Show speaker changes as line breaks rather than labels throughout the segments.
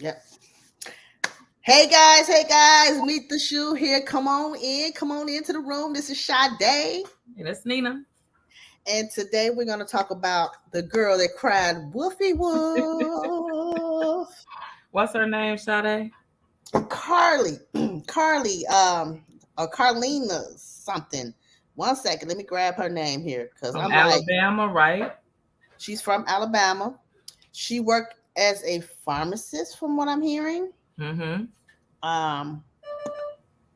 Yep. Hey guys, meet the shoe here. Come on into the room. This is Sade,
And it's Nina.
and today we're gonna talk about the girl that cried Woofy Woof.
What's her name, Sade?
Carly, Carly, or Carlina something. One second, let me grab her name here because
From
I'm like,
Alabama, right?
she's from Alabama. She worked as a pharmacist, from what I'm hearing.
Mm-hmm.
Um,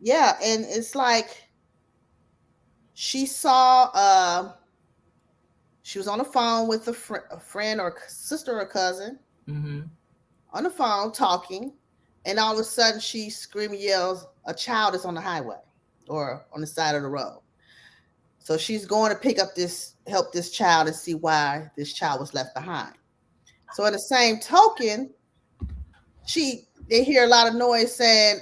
yeah, and it's like she saw she was on the phone with a friend or sister or cousin
Mm-hmm.
on the phone talking, and all of a sudden she screams, yells, "A child is on the highway or on the side of the road." So she's going to help this child and see why this child was left behind. So in the same token, they hear a lot of noise saying,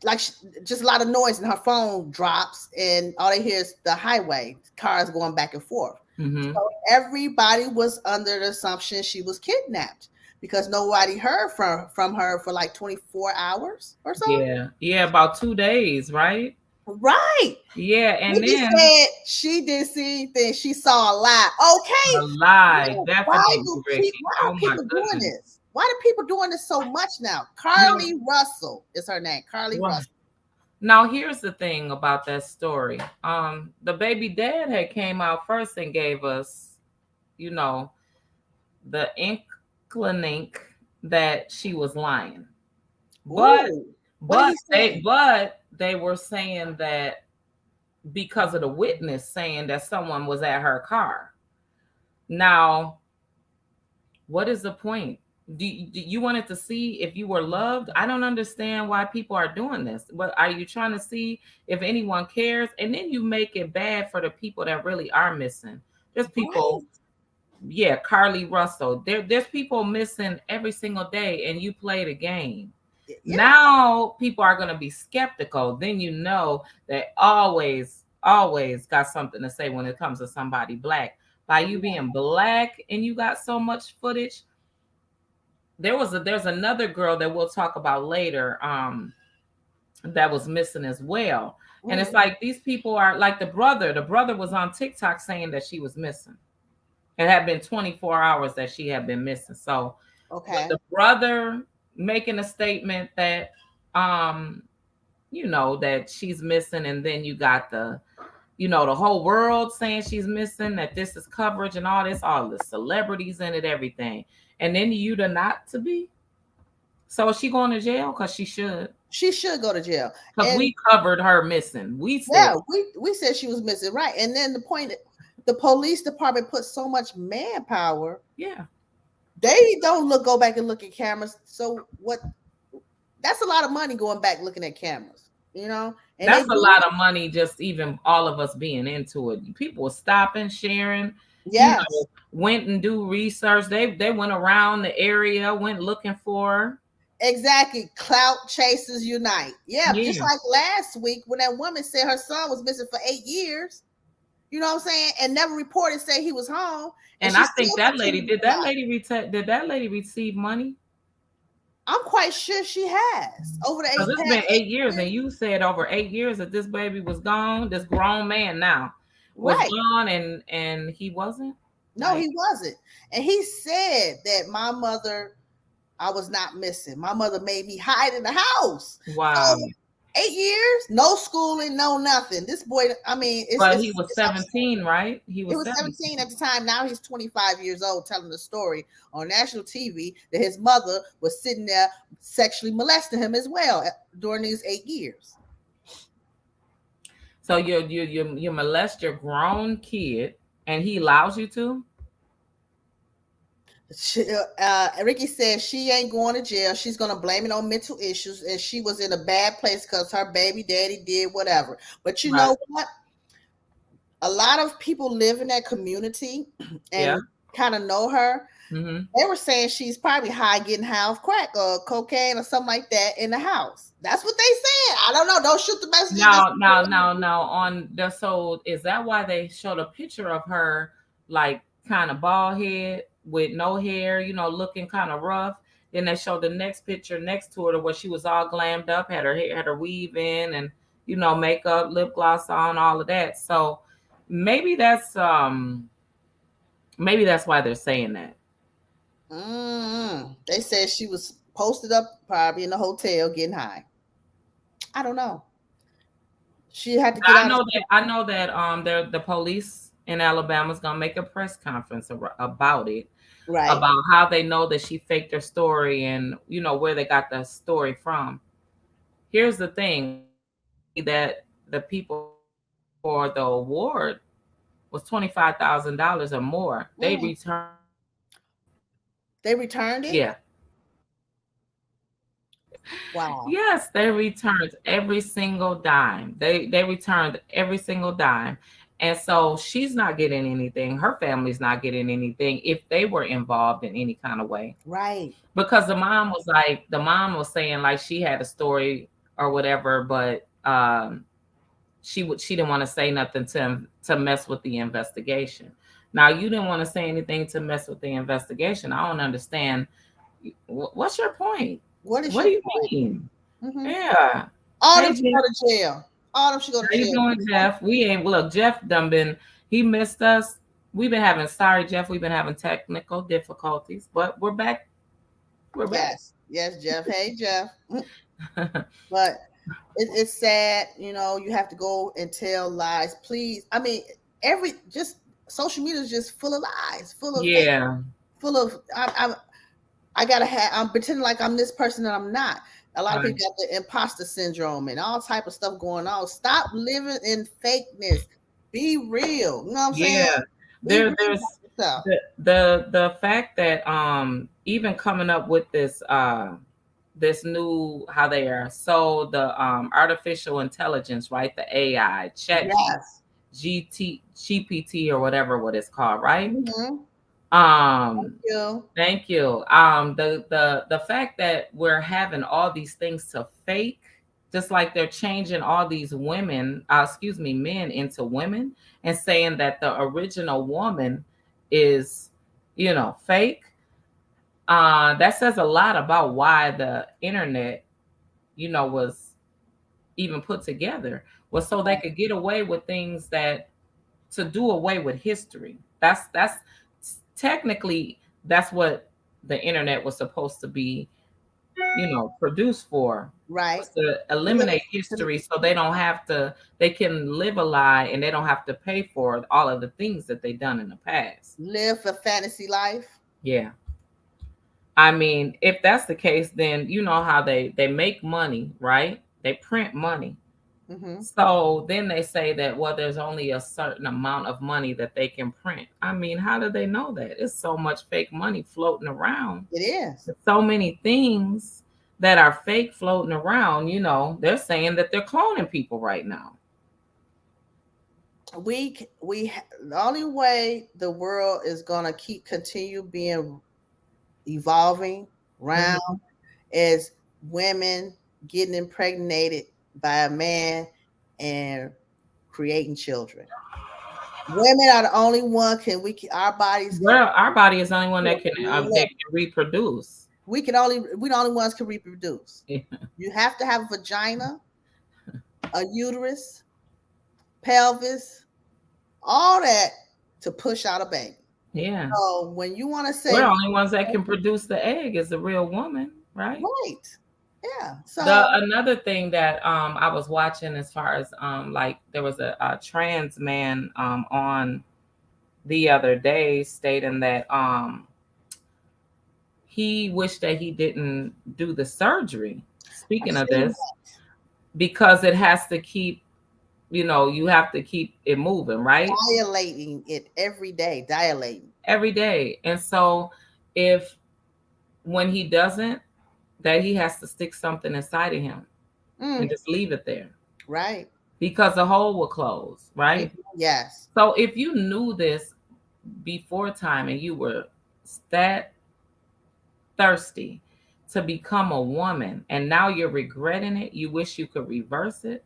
like just a lot of noise, and her phone drops, and all they hear is the highway, cars going back and forth.
Mm-hmm.
So everybody was under the assumption she was kidnapped because nobody heard from her for like 24 hours or so.
Yeah. Yeah, about 2 days, right?
Right.
Yeah, and
Nikki
then
said she didn't see anything. She saw a lie.
a
Okay.
lie.
Why
Definitely, Ricky.
why
Oh
are
my
people doing
goodness.
this? Why do people doing this so much now?
No,
Carly Russell is her name. Carly
right.
Russell.
Now here's the thing about that story. The baby dad had came out first and gave us, you know, the inkling that she was lying. But
Ooh. What did
but
he
they
say?
but they were saying that because of the witness saying that someone was at her car. Now, what is the point? Do you wanted to see if you were loved? I don't understand why people are doing this. But are you trying to see if anyone cares? And then you make it bad for the people that really are missing. There's
Right.
people, yeah, Carly Russell. There's people missing every single day, and you play the game.
Yeah.
Now people are going to be skeptical. Then you know that always got something to say when it comes to somebody black. By you being black and you got so much footage, there's another girl that we'll talk about later that was missing as well. And it's
Mhm.
like these people are like the brother was on TikTok saying that she was missing. It had been 24 hours that she had been missing. So with
Okay.
the brother making a statement that um that she's missing, and then you got the whole world saying she's missing, that this is coverage and all the celebrities in it, everything. And then you the not to be. So is she going to jail? Because she should.
She should go to jail.
Because
And
we covered her missing. We said,
yeah, we said she was missing, right? And then the point, the police department put so much manpower,
yeah.
they don't go back and look at cameras. So what? That's a lot of money going back looking at cameras, and they
That's a
do.
lot of money, just even all of us being into it. People were stopping, sharing,
Yes,
went and do research. They went around the area, went looking for her.
exactly. Clout chasers unite. Yeah, just
Yeah.
like last week when that woman said her son was missing for 8 years. You know what I'm saying? And never reported, say he was home, and
And
she
I think
still
that lady
continued to
did that
lie.
lady did that lady receive money?
I'm quite sure she has over the
Because
eight
it's
past
been
eight
8 years, and
years.
you said over 8 years that this baby was gone. This grown man now was
Right.
gone, and he wasn't
No,
like,
he wasn't. And he said that my mother, I was not missing. My mother made me hide in the house.
wow.
So 8 years, no schooling, no nothing. This boy, I mean,
But he was
it's absurd.
17, right? He
He
was
was
17.
17 at the time. Now he's 25 years old, telling the story on national TV that his mother was sitting there sexually molesting him as well during these 8 years.
So you molest your grown kid, and he allows you to.
Ricky says she ain't going to jail. She's going to blame it on mental issues, and she was in a bad place because her baby daddy did whatever. But you
Right.
know what? A lot of people live in that community
Yeah.
and kind of know her.
Mm-hmm.
They were saying she's probably high, getting high off crack or cocaine or something like that in the house. That's what they said. I don't know. Don't shoot the messenger. Just
Now on the, so is that why they showed a picture of her like kind of bald head with no hair, looking kind of rough? Then they showed the next picture next to her where she was all glammed up, had her hair, had her weave in, and makeup, lip gloss on, all of that. So maybe that's why they're saying that.
They said she was posted up probably in the hotel getting high. I don't know. She had to get
I
out of.
know that I know that the police in Alabama is gonna make a press conference about it,
Right.
about how they know that she faked her story and where they got the story from. Here's the thing: that the people for the award was $25,000 or more. They
Mm.
returned.
They returned it.
Yeah.
Wow.
Yes, they returned every single dime. They returned every single dime. And so she's not getting anything. Her family's not getting anything if they were involved in any kind of way.
Right.
Because the mom was saying like she had a story or whatever, but she didn't want to say nothing to mess with the investigation. Now you didn't want to say anything to mess with the investigation. I don't understand. What's your point?
What is
What
your
do you
point?
mean?
Mm-hmm.
Yeah.
All
Hey
them should
Jeff,
go to jail. All them should go to
how you
jail.
doing, Jeff? We ain't look. Jeff done been. He missed us. We've been having. Sorry, Jeff. We've been having technical difficulties, but we're back. We're back.
Yes. Yes, Jeff. Hey, Jeff. But it's sad, you have to go and tell lies. Please, I mean, just social media is just full of lies, full of fake,
Yeah.
full of. I gotta have. I'm pretending like I'm this person and I'm not. A lot of
Right.
people got the imposter syndrome and all type of stuff going on. Stop living in fakeness. Be real. You know what I'm saying?
Yeah.
Be real
There's
about yourself.
the fact that even coming up with this new, how they are, so the artificial intelligence, right, the AI chat
Yes.
GPT or whatever what it's called, right?
Mm-hmm.
um
You.
Thank you. The fact that we're having all these things to fake, just like they're changing all these women, excuse me, men into women, and saying that the original woman is, fake. That says a lot about why the internet, was even put together, was so they could get away with things, that to do away with history. That's technically that's what the internet was supposed to be, produced for,
Right.
was to eliminate history so they can live a lie and they don't have to pay for all of the things that they done in the past.
Live a fantasy life.
Yeah. I mean, if that's the case, then you know how they make money, right? They print money.
Mm-hmm.
So then they say that, well, there's only a certain amount of money that they can print. I mean, how do they know that? It's so much fake money floating around.
It is.
So many things that are fake floating around. They're saying that they're cloning people right now.
The only way the world is gonna continue being evolving round
Mhm.
is women getting impregnated by a man and creating children. Women are the only one our bodies can
Well, our body is the only one that can reproduce.
we the only ones can reproduce. You have to have a vagina, a uterus, pelvis, all that to push out a baby.
Yeah.
So when you want to
We're
say
the only ones that can produce the egg is the real woman, right?
right, yeah.
The
So
another thing that I was watching, as far as like there was a trans man on the other day stating that he wished that he didn't do the surgery.
I've
Speaking of
seen
this, because it has to keep, you have to keep it moving, right?
dilating it every day, dilating.
Every day. And so if when he doesn't, that he has to stick something inside of him and
Mm,
just leave it there,
right.
because the hole will close, right?
Yes.
So if you knew this before time and you were that thirsty to become a woman and now you're regretting it, you wish you could reverse it.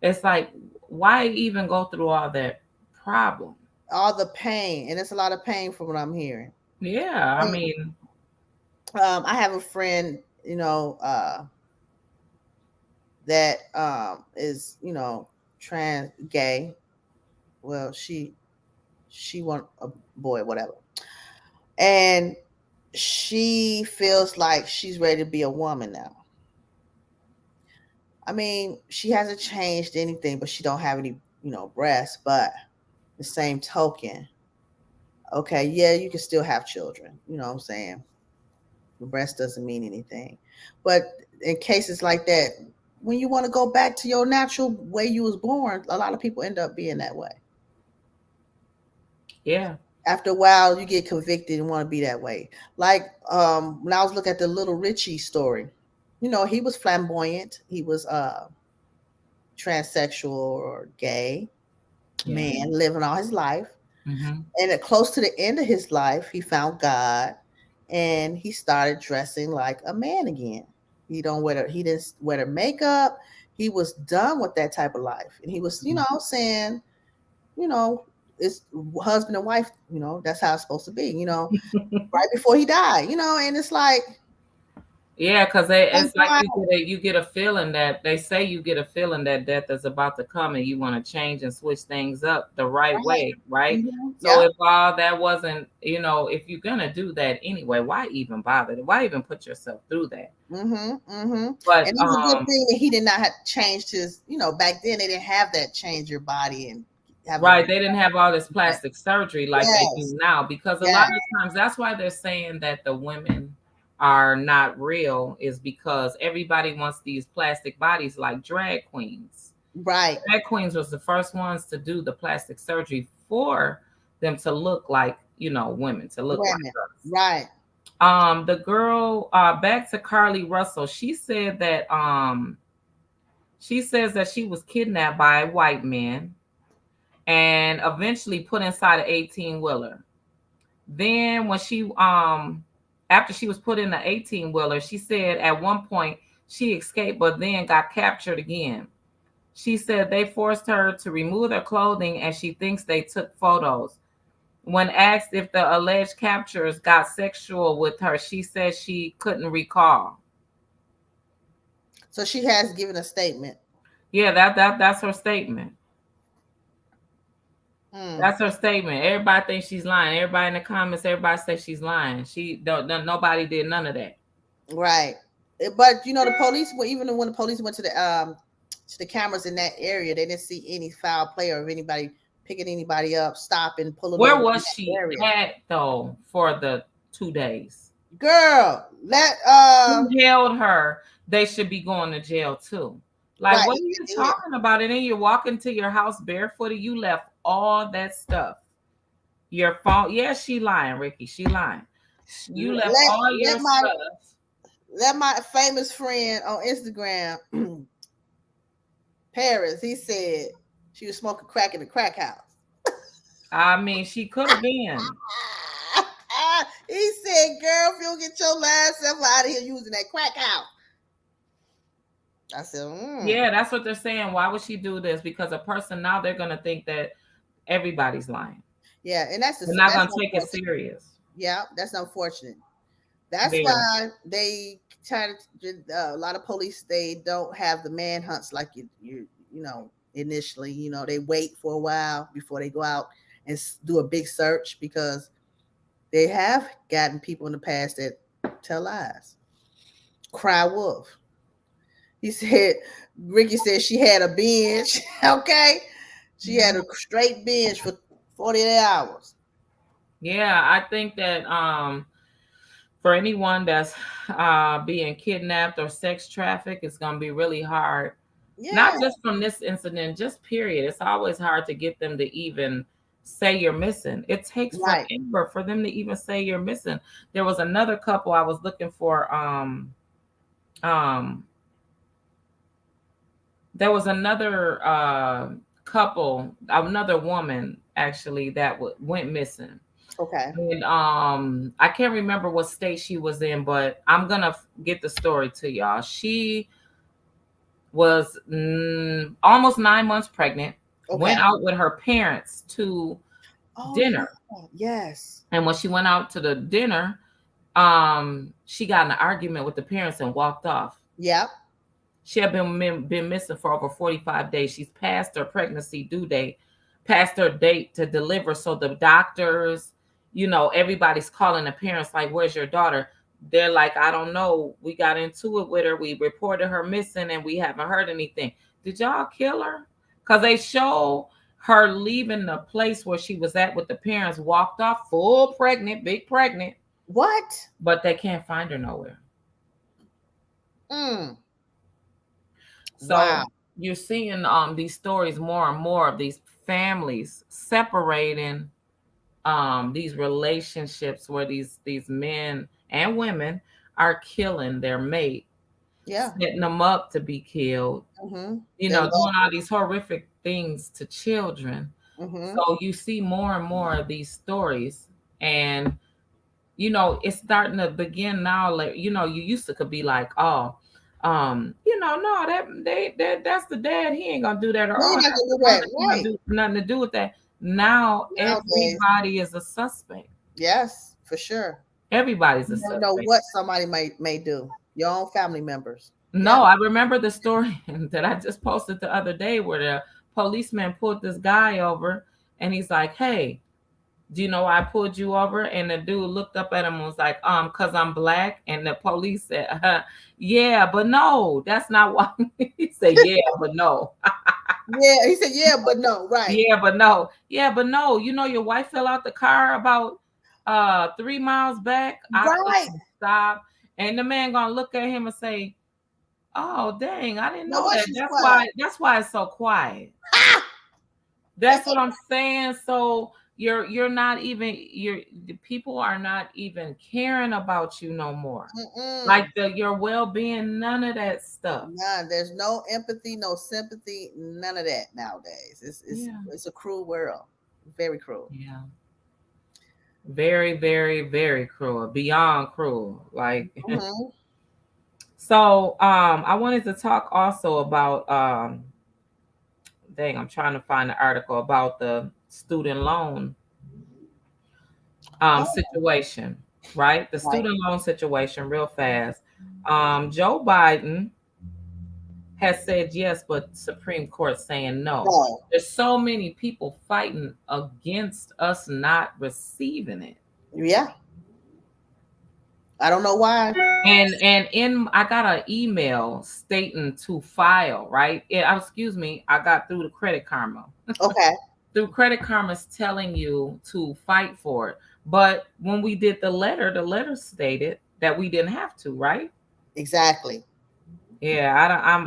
It's like, why even go through all that problem?
All the pain, and it's a lot of pain from what I'm hearing.
Yeah, I
And
mean,
I have a friend, that is, trans gay. Well, she want a boy, whatever. And she feels like she's ready to be a woman now. I mean, she hasn't changed anything, but she don't have any, breasts. But the same token, okay, yeah, you can still have children. You know what I'm saying? The breast doesn't mean anything. But in cases like that, when you want to go back to your natural way you was born, a lot of people end up being that way.
Yeah.
After a while, you get convicted and want to be that way. Like when I was looking at the Little Richie story, he was flamboyant. He was transsexual or gay
Yeah.
man living all his life.
Mm-hmm.
And close to the end of his life, he found God, and he started dressing like a man again. He didn't wear the makeup. He was done with that type of life, and he was, saying, you know, it's husband and wife. That's how it's supposed to be. Right before he died. And it's like,
Yeah, because
thank
it's like
God.
you get a feeling that they say you get a feeling that death is about to come, and you want to change and switch things up the right
Right.
way, right? So
Yeah.
if all that wasn't, if you're gonna do that anyway, why even bother? Why even put yourself through that?
And
But
it's a good thing that he did not have changed his. Back then they didn't have that change your body and have a.
right, they didn't have all this plastic surgery like they
Yes.
do now, because a
Yes.
lot of times that's why they're saying that the women are not real, is because everybody wants these plastic bodies like drag queens.
Right.
Drag queens was the first ones to do the plastic surgery for them to look like, women, to look like
Women.
us.
Right.
The girl, back to Carly Russell, she said that she says that she was kidnapped by a white man and eventually put inside an 18-wheeler. Then when she after she was put in the 18-wheeler, she said at one point she escaped but then got captured again. She said they forced her to remove her clothing and she thinks they took photos. When asked if the alleged captors got sexual with her, she said she couldn't recall.
So she has given a statement.
Yeah, that's her statement.
Hmm.
That's her statement. Everybody thinks she's lying. Everybody in the comments, everybody says she's lying. She don't. Nobody did none of that.
Right. But the police, well, even when the police went to the cameras in that area, they didn't see any foul play or anybody picking anybody up, stopping, pulling
Where
over in
was
that
she
area.
at though for the 2 days?
Girl, let
Who held her? They should be going to jail too. Like,
right.
what are you talking about? And then you're walking to your house barefooted. You left all that stuff. Your phone. Yeah, she lying, Ricky. She lying. You left
Let
all your
let my
stuff.
let my famous friend on Instagram, Paris, he said she was smoking crack in the crack house.
I mean, she could have been.
He said, "Girl, if you don't get your last self out of here using that crack house." I said,
Yeah, that's what they're saying. Why would she do this? Because a person now they're gonna think that everybody's lying.
Yeah, and that's
They're not gonna take it
unfortunate.
serious.
Yeah, that's unfortunate. That's
Very.
why they try to. A lot of police they don't have the manhunts like initially. They wait for a while before they go out and do a big search because they have gotten people in the past that tell lies. Cry wolf. He said, Ricky said she had a binge. Okay. She had a straight binge for 48 hours.
Yeah, I think that for anyone that's being kidnapped or sex trafficked, it's gonna be really hard.
Yeah.
Not just from this incident, just period. It's always hard to get them to even say you're missing. It takes
Right.
forever for them to even say you're missing. There was another couple I was looking for. Um, there was another couple, another woman actually that went missing.
Okay.
And I can't remember what state she was in, but I'm gonna get the story to y'all. She was almost 9 months pregnant.
Okay.
Went out with her parents to
Oh,
dinner,
yeah. Yes.
and when she went out to the dinner, She got in an argument with the parents and walked off.
Yeah.
She had been missing for over 45 days. She's past her pregnancy due date, past her date to deliver. So the doctors, everybody's calling the parents like, "Where's your daughter?" They're like, "I don't know. We got into it with her. We reported her missing and we haven't heard anything." Did y'all kill her? Because they show her leaving the place where she was at with the parents, walked off full pregnant, big pregnant.
What?
But they can't find her nowhere. So
Wow.
you're seeing these stories more and more of these families separating, these relationships where these men and women are killing their mate,
Yeah.
setting them up to be killed, doing all these horrific things to children. So you see more and more of these stories, and it's starting to begin now. Like, you used to could be like, "Oh, no, that's the dad. He ain't gonna do that." Or,
No,
"Oh,
you're not
that's
gonna
the
do
mother.
that.
He gonna
Right.
do nothing to do with that." Now
Nowadays.
everybody is a suspect.
Yes, for sure.
Everybody's a
You don't know
suspect.
what somebody may do. Your own family members.
No, I remember the story that I just posted the other day where the policeman pulled this guy over, and he's like, "Hey, do you know why I pulled you over?" And the dude looked up at him and was like, "Cause I'm black." And the police said, "Yeah, but no, that's not why." He said, "Yeah, but no."
Yeah, he said, "Yeah, but no." Right.
"Yeah, but no. Yeah, but no. Your wife fell out the car about 3 miles back. I
Right.
couldn't stop." And the man gonna look at him and say, "Oh, dang, I didn't
No
know
wonder
that.
she's
That's
quiet.
why it's so quiet."
Ah!
That's what I'm saying. So you're not even the people are not even caring about you no more. Like your well-being, none of that stuff.
None. There's no empathy, no sympathy, none of that nowadays. It's a cruel world. Very cruel.
Yeah. Very, very, very cruel. Beyond cruel. Like so I wanted to talk also about dang, I'm trying to find the article about the student loan situation, right? The student loan situation, real fast. Joe Biden has said yes, but Supreme Court saying no. There's so many people fighting against us not receiving it.
Yeah. I don't know why.
And I got an email stating to file, right? Excuse me, I got through the Credit Karma.
Okay.
Through Credit Karma's telling you to fight for it. But when we did the letter stated that we didn't have to, right?
Exactly.
Yeah,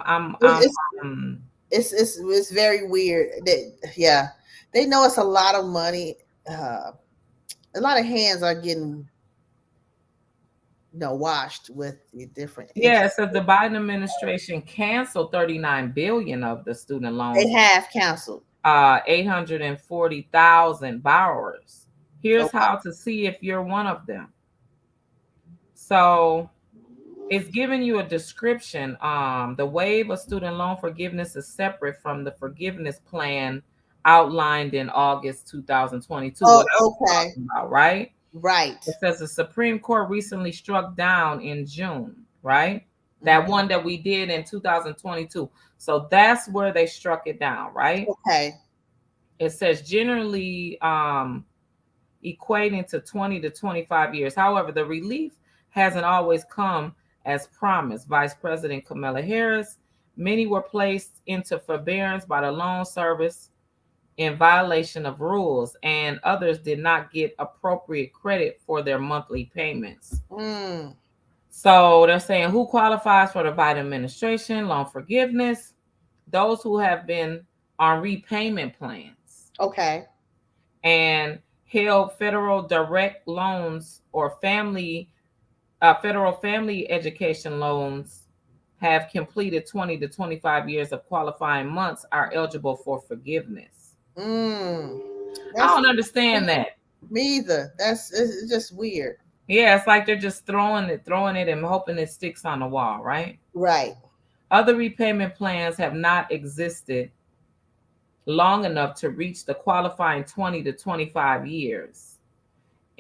it's very weird. They know it's a lot of money. A lot of hands are getting washed with the different
Yeah,
interest.
it says the Biden administration canceled 39 billion of the student loans.
They have canceled
840,000 borrowers. Here's how to see if you're one of them. So it's giving you a description. The wave of student loan forgiveness is separate from the forgiveness plan outlined in August 2022.
Oh, okay.
About, right?
Right.
It says the Supreme Court recently struck down in June, right? That one that we did in 2022. So that's where they struck it down, right?
Okay.
It says generally equating to 20 to 25 years. However, the relief hasn't always come as promised. Vice President Kamala Harris, many were placed into forbearance by the loan service in violation of rules, and others did not get appropriate credit for their monthly payments. So they're saying who qualifies for the Biden administration loan forgiveness? Those who have been on repayment plans.
Okay.
And held federal direct loans or federal family education loans, have completed 20 to 25 years of qualifying months, are eligible for forgiveness. I don't understand that.
Me either. It's just weird.
Yeah, it's like they're just throwing it and hoping it sticks on the wall, right?
Right.
Other repayment plans have not existed long enough to reach the qualifying 20 to 25 years.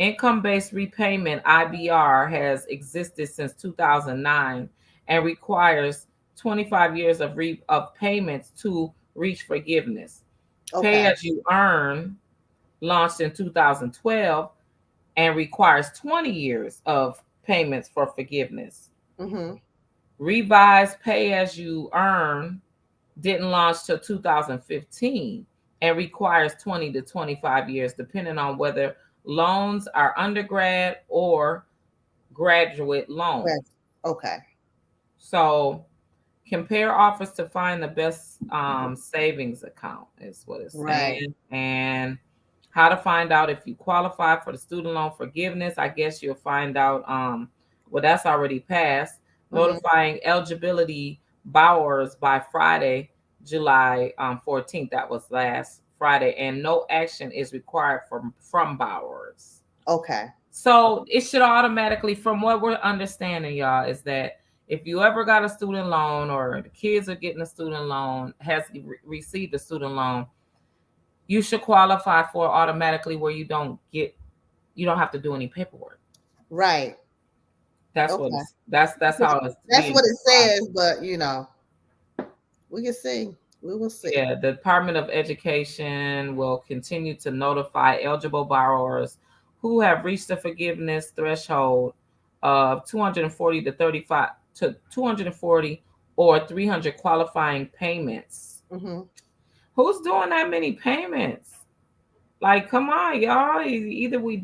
Income-based repayment (IBR) has existed since 2009 and requires 25 years of payments to reach forgiveness. Pay
Okay.
as you earn launched in 2012 and requires 20 years of payments for forgiveness.
Mm-hmm.
Revised pay as you earn didn't launch till 2015 and requires 20 to 25 years, depending on whether loans are undergrad or graduate loans.
Yes. Okay.
So compare offers to find the best savings account is what it's
Right.
saying. And how to find out if you qualify for the student loan forgiveness. I guess you'll find out, well, that's already passed.
Mm-hmm.
Notifying eligibility borrowers by Friday, July 14th. That was last Friday. And no action is required from borrowers.
Okay.
So it should automatically, from what we're understanding, y'all, is that if you ever got a student loan or the kids are getting a student loan, has received a student loan, you should qualify for automatically where you don't have to do any paperwork.
Right.
That's what
Okay.
it's that's how it's
That's
being
what it
described.
says, but we can see. We will see.
Yeah, the Department of Education will continue to notify eligible borrowers who have reached the forgiveness threshold of 240 to 35 to 240 or 300 qualifying payments.
Mm-hmm.
Who's doing that many payments? Like, come on, y'all. Either we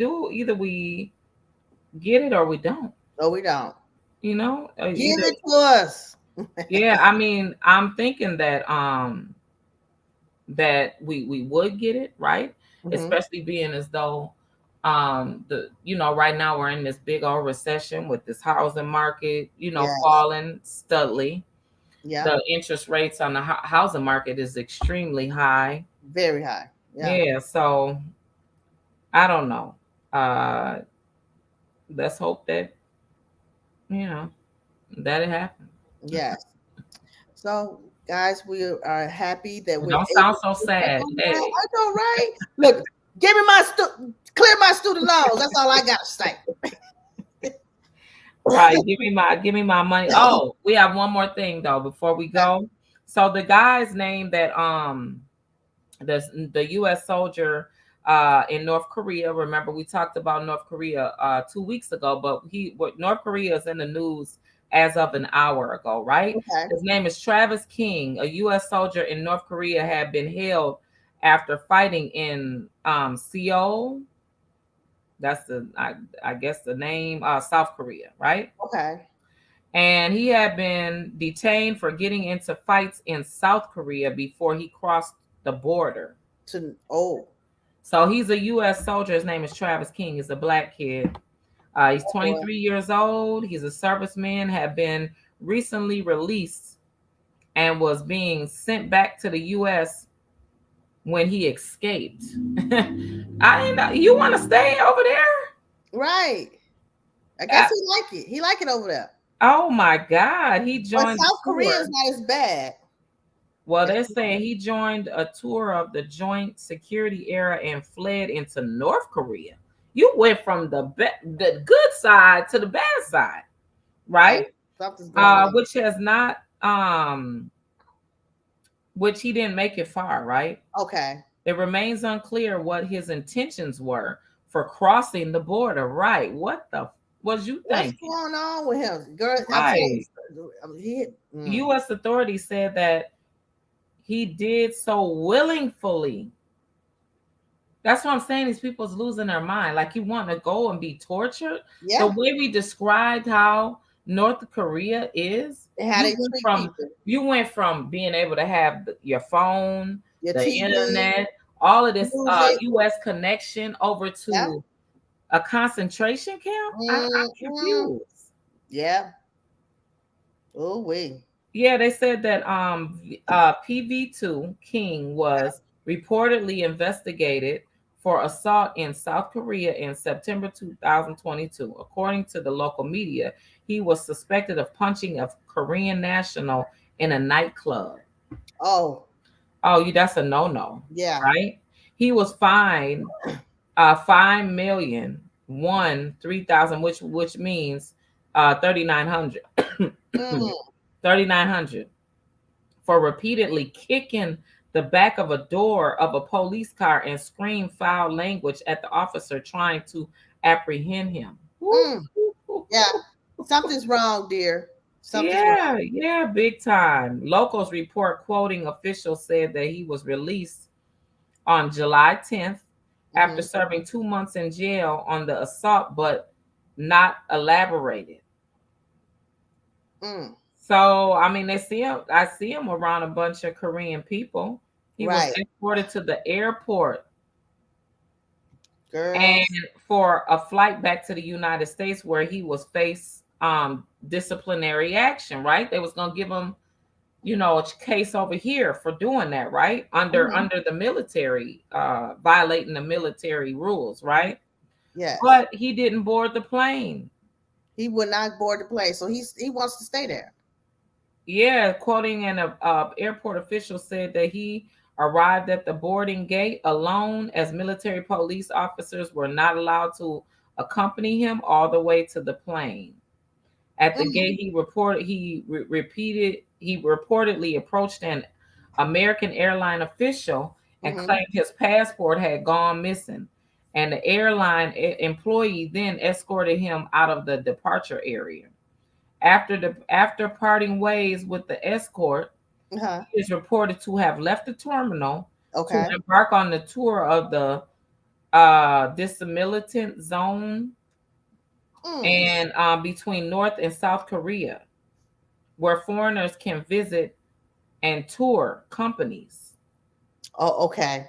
get it or we don't.
No, we don't. Give
Either.
it to us.
Yeah, I mean, I'm thinking that we would get it, right?
Mm-hmm.
Especially being as though right now we're in this big old recession with this housing market,
Yes.
falling steadily.
Yeah.
The interest rates on the housing market is extremely high.
Very high. Yeah.
Yeah, so I don't know. Uh let's hope that you know that it happens.
Yes. So, guys, we are happy that we're
Don't
able
sound so
to get back
sad.
on that.
Hey,
I know, right? Look, give me my clear my student loans. That's all I got to say.
right. Give me my money. Oh, we have one more thing though before we go. So the guy's name that the US soldier in North Korea, remember we talked about North Korea 2 weeks ago, but North Korea is in the news as of an hour ago, right?
Okay.
His name is Travis King. A US soldier in North Korea had been held after fighting in Seoul. That's I guess the name, South Korea, right?
Okay.
And he had been detained for getting into fights in South Korea before he crossed the border. So he's a U.S. soldier. His name is Travis King. He's a black kid. He's 23 years old. He's a serviceman, had been recently released and was being sent back to the U.S. when he escaped. I didn't know. You want to stay over there?
Right. I guess he like it. He like it over there.
Oh my God. He
But
joined
South Korea is not as bad.
Well, they're saying he joined a tour of the joint security era and fled into North Korea. You went from the good side to the bad side, right?
Something's going on.
Which has not which he didn't make it far, right?
Okay.
It remains unclear what his intentions were for crossing the border, right? What you think?
What's going on with him? Girl,
right.
Mm.
U.S. authorities said that he did so willingly. That's what I'm saying. These people's losing their mind. Like, you want to go and be tortured?
Yeah.
The way we described how North Korea is, you went from being able to have your phone, the TV, internet, all of this U.S. connection over to a concentration camp. I'm confused.
Yeah. Oh, wait.
Yeah, they said that PV2 King was reportedly investigated for assault in South Korea in September 2022. According to the local media, he was suspected of punching a Korean national in a nightclub. Oh, that's a no-no.
Yeah.
Right? He was fined $5 million one 3,000, which means 3,900.
Mm,
3,900 for repeatedly kicking the back of a door of a police car and scream foul language at the officer trying to apprehend him.
mm. Yeah, something's wrong, dear. Something's
Yeah,
wrong.
yeah, big time. Locals report quoting officials said that he was released on July 10th after
Hmm.
serving 2 months in jail on the assault, but not elaborated.
Mm.
So, I mean, they see him. I see him around a bunch of Korean people. He was
Right,
escorted to the airport and
girls.
for a flight back to the United States where he was faced disciplinary action. Right? They was gonna give him, a case over here for doing that. Right? Under
Hmm.
under the military, violating the military rules. Right?
Yes,
But he didn't board the plane.
he would not board the plane, so he wants to stay there.
Yeah, quoting an airport official said that he arrived at the boarding gate alone as military police officers were not allowed to accompany him all the way to the plane. At the
Mm.
gate, he reportedly approached an American airline official and
Hmm.
claimed his passport had gone missing. And the airline employee then escorted him out of the departure area. After parting ways with the escort,
Uh-huh.
he is reported to have left the terminal to
Okay.
embark on the tour of the dismilitant zone
Mm.
and between North and South Korea, where foreigners can visit and tour companies.
Oh, okay.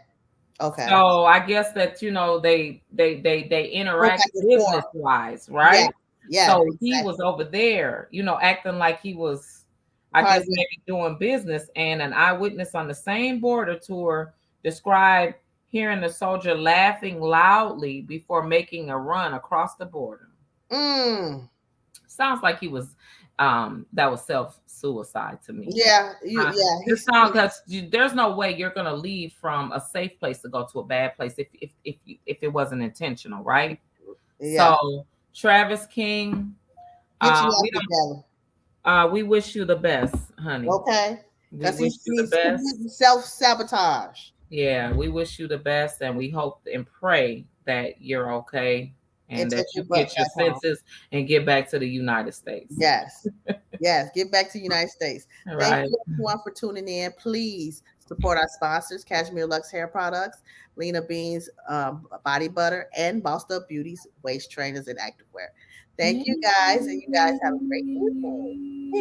Okay.
So I guess that they
Go
interact
back and
business
forth.
wise,
Yes.
right?
Yes.
So he was
Exactly.
over there, acting like he was, I
Part
guess
of the.
maybe doing business. And an eyewitness on the same border tour described hearing the soldier laughing loudly before making a run across the border.
Mm.
Sounds like he was that was self suicide to me.
Yeah. You. Yeah.
It sounds because there's no way you're gonna leave from a safe place to go to a bad place if it wasn't intentional, right?
Yeah.
So Travis King,
Get your
we
life
don't
together.
we wish you the best, honey.
Okay.
We
Because
wish
he's
you the
he's
best.
committing self sabotage.
Yeah, we wish you the best, and we hope and pray that you're okay
And
and
take
that
your
you
butt
get your
back home.
senses and get back to the United States.
Yes. Yes. Get back to the United States.
All
Thank
right.
you everyone for tuning in. Please support our sponsors, Cashmere Lux Hair Products, Lena Beans Body Butter, and Bossed Up Beauty's Waist Trainers and Activewear. Thank you guys, and you guys have a great evening.